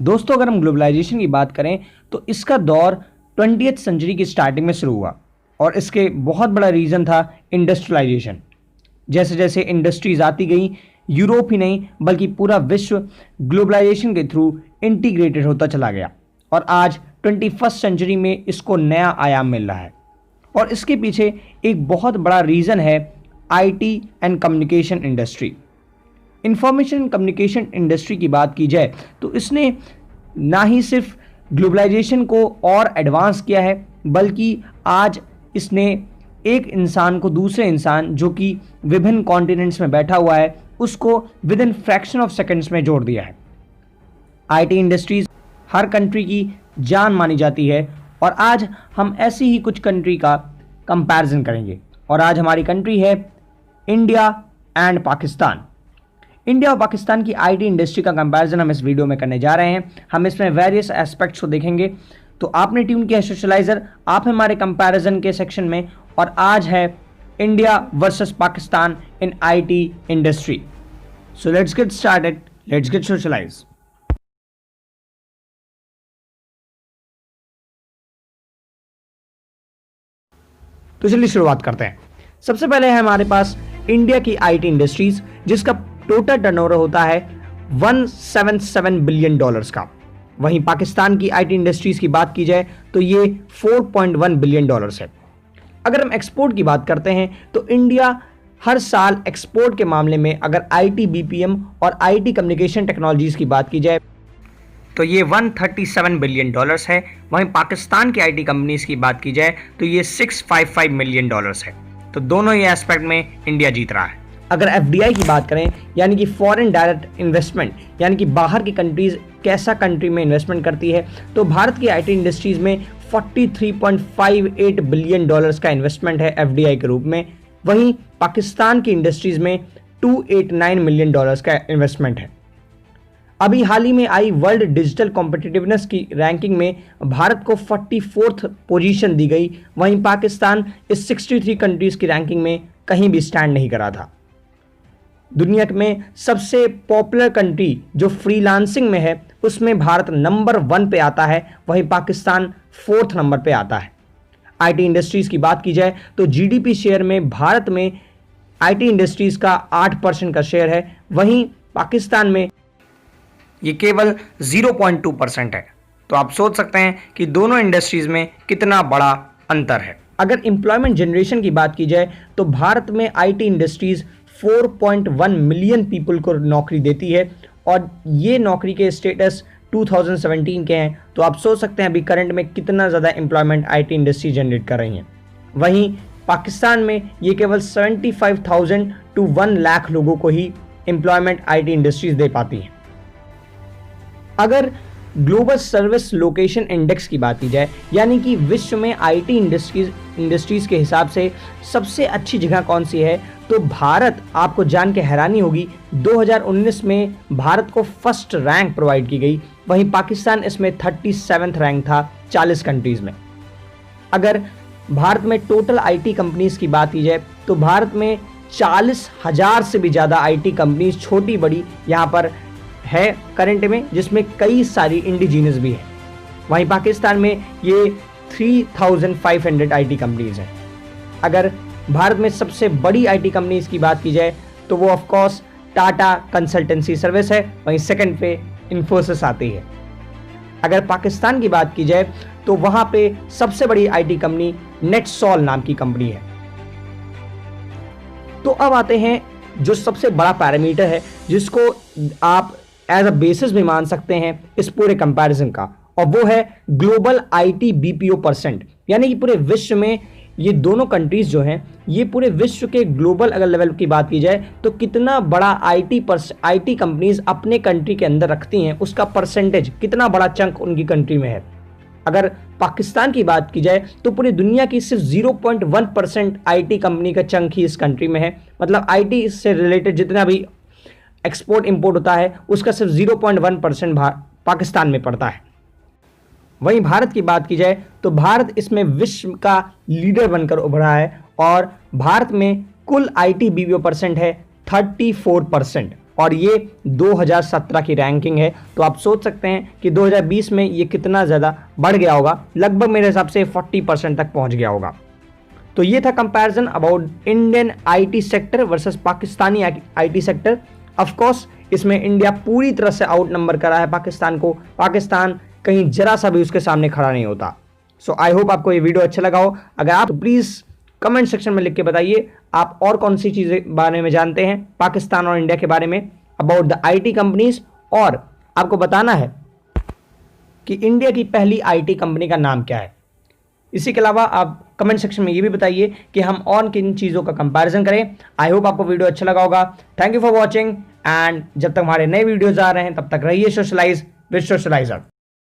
दोस्तों, अगर हम ग्लोबलाइजेशन की बात करें तो इसका दौर 20th सेंचुरी की स्टार्टिंग में शुरू हुआ और इसके बहुत बड़ा रीज़न था इंडस्ट्रियलाइजेशन। जैसे जैसे इंडस्ट्रीज आती गई, यूरोप ही नहीं बल्कि पूरा विश्व ग्लोबलाइजेशन के थ्रू इंटीग्रेटेड होता चला गया और आज 21st सेंचुरी में इसको नया आयाम मिल रहा है। और इसके पीछे एक बहुत बड़ा रीज़न है IT and communication industry. Information communication industry की बात की जाए तो इसने ना ही सिर्फ ग्लोबलाइजेशन को और एडवांस किया है, बल्कि आज इसने एक इंसान को दूसरे इंसान जो कि विभिन्न कॉन्टिनेंट्स में बैठा हुआ है उसको with in fraction of seconds में जोड़ दिया है। आईटी इंडस्ट्रीज हर कंट्री की जान मानी जाती है और आज हम ऐसी ही कुछ कंट्री का कंपैरिजन करेंगे। और आज हमारी कंट्री है इंडिया एंड पाकिस्तान। इंडिया और पाकिस्तान की आईटी इंडस्ट्री का कंपैरिजन हम इस वीडियो में करने जा रहे हैं। हम इसमें वेरियस एस्पेक्ट्स को देखेंगे। तो आपने ट्यून किया सोशलाइजर, आप हमारे कंपैरिजन के सेक्शन में, और आज है India versus Pakistan in IT industry. So let's get started, let's get socialize. तो चलिए शुरुआत करते हैं। सबसे पहले है हमारे पास इंडिया की आईटी इंडस्ट्रीज, जिसका टोटल टर्नओवर होता है 177 बिलियन डॉलर्स का। वहीं पाकिस्तान की आईटी इंडस्ट्रीज की बात की जाए तो ये 4.1 बिलियन डॉलर्स है। अगर हम एक्सपोर्ट की बात करते हैं तो इंडिया हर साल एक्सपोर्ट के मामले में अगर आईटी बीपीएम और आईटी कम्युनिकेशन टेक्नोलॉजीज की बात की जाए तो ये 137 बिलियन डॉलर्स है। वहीं पाकिस्तान की आईटी कंपनीज की बात की जाए तो ये 655 मिलियन डॉलर्स है। तो दोनों ही एस्पेक्ट में इंडिया जीत रहा है। अगर एफडीआई की बात करें, यानी कि फॉरेन डायरेक्ट इन्वेस्टमेंट, यानी कि बाहर की कंट्रीज कैसा कंट्री में इन्वेस्टमेंट करती है, तो भारत की आईटी इंडस्ट्रीज में 43.58 बिलियन डॉलर्स का इन्वेस्टमेंट है एफडीआई के रूप में। वहीं पाकिस्तान की इंडस्ट्रीज में 289 मिलियन डॉलर्स का इन्वेस्टमेंट है। अभी हाल ही में आई वर्ल्ड डिजिटल कॉम्पिटिटिवनेस की रैंकिंग में भारत को 44th पोजीशन दी गई। वहीं पाकिस्तान इस 63 कंट्रीज की रैंकिंग में कहीं भी स्टैंड नहीं करा था। दुनिया में सबसे पॉपुलर कंट्री जो फ्रीलांसिंग में है उसमें भारत नंबर 1 पे आता है, वहीं पाकिस्तान 4th नंबर पे आता है। आईटी इंडस्ट्रीज की बात की जाए तो जीडीपी शेयर में भारत में आईटी इंडस्ट्रीज का 8% का शेयर है, वहीं पाकिस्तान में ये केवल 0.2% है। तो आप सोच सकते हैं कि दोनों इंडस्ट्रीज में कितना बड़ा अंतर है। अगर एम्प्लॉयमेंट जनरेशन की बात की जाए तो भारत में आईटी इंडस्ट्रीज 4.1 मिलियन पीपल को नौकरी देती है और ये नौकरी के स्टेटस 2017 के हैं। तो आप सोच सकते हैं अभी करंट में कितना ज़्यादा एम्प्लॉयमेंट आईटी इंडस्ट्री जनरेट कर रही हैं। वहीं पाकिस्तान में ये केवल 75,000 टू 1 लाख लोगों को ही एम्प्लॉयमेंट आईटी इंडस्ट्रीज दे पाती हैं। अगर ग्लोबल सर्विस लोकेशन इंडेक्स की बात की जाए, यानी कि विश्व में आईटी इंडस्ट्रीज के हिसाब से सबसे अच्छी जगह कौन सी है, तो भारत, आपको जान के हैरानी होगी, 2019 में भारत को फर्स्ट रैंक प्रोवाइड की गई। वहीं पाकिस्तान इसमें 37th रैंक था 40 कंट्रीज में। अगर भारत में टोटल आईटी कंपनीज की बात की जाए तो भारत में 40,000 से भी ज़्यादा आईटी कंपनीज छोटी बड़ी यहाँ पर है करंट में, जिसमें कई सारी इंडिजीनियस भी है। वहीं पाकिस्तान में ये 3,500 आईटी कंपनीज हैं। अगर भारत में सबसे बड़ी आईटी कंपनीज की बात की जाए तो वो of course Tata consultancy service है, वहीं सेकंड पे इन्फोसिस आती है। अगर पाकिस्तान की बात की जाए तो वहां पे सबसे बड़ी आईटी कंपनी नेटसॉल नाम की कंपनी है। तो अब आते हैं जो सबसे बड़ा पैरामीटर है जिसको आप एज अ बेसिस भी मान सकते हैं इस पूरे कंपैरिजन का, और वो है ग्लोबल आईटी बीपीओ परसेंट। यानी कि पूरे विश्व में ये दोनों कंट्रीज जो हैं, ये पूरे विश्व के ग्लोबल अगर लेवल की बात की जाए तो कितना बड़ा आईटी कंपनीज अपने कंट्री के अंदर रखती हैं, उसका परसेंटेज कितना बड़ा चंक उनकी कंट्री में है। अगर पाकिस्तान की बात की जाए तो पूरी दुनिया की सिर्फ 0.1% आईटी कंपनी का चंक ही इस कंट्री में है। मतलब आईटी से रिलेटेड जितना भी एक्सपोर्ट इंपोर्ट होता है उसका सिर्फ 0.1% पाकिस्तान में पड़ता है। वहीं भारत की बात की जाए तो भारत इसमें विश्व का लीडर बनकर उभरा है और भारत में कुल आईटी बीपीओ परसेंट है 34% और ये 2017 की रैंकिंग है। तो आप सोच सकते हैं कि 2020 में ये कितना ज़्यादा बढ़ गया होगा, लगभग मेरे हिसाब से 40% तक पहुंच गया होगा। तो ये था comparison about Indian IT sector versus Pakistani IT sector. Of course इसमें इंडिया पूरी तरह से आउट नंबर करा है पाकिस्तान को, पाकिस्तान कहीं जरा सा भी उसके सामने खड़ा नहीं होता। सो आई होप आपको ये वीडियो अच्छा लगा हो। अगर आप तो प्लीज़ कमेंट सेक्शन में लिख के बताइए आप और कौन सी चीज़ें बारे में जानते हैं पाकिस्तान और इंडिया के बारे में अबाउट द आईटी कंपनीज, और आपको बताना है कि इंडिया की पहली आईटी कंपनी का नाम क्या है। इसी के अलावा आप कमेंट सेक्शन में ये भी बताइए कि हम और किन चीज़ों का कंपैरिजन करें। आई होप आपको वीडियो अच्छा लगा होगा। Thank you for watching, and जब तक हमारे नए वीडियोज़ आ रहे हैं तब तक रहिए सोशलाइज विद सोशलाइजर।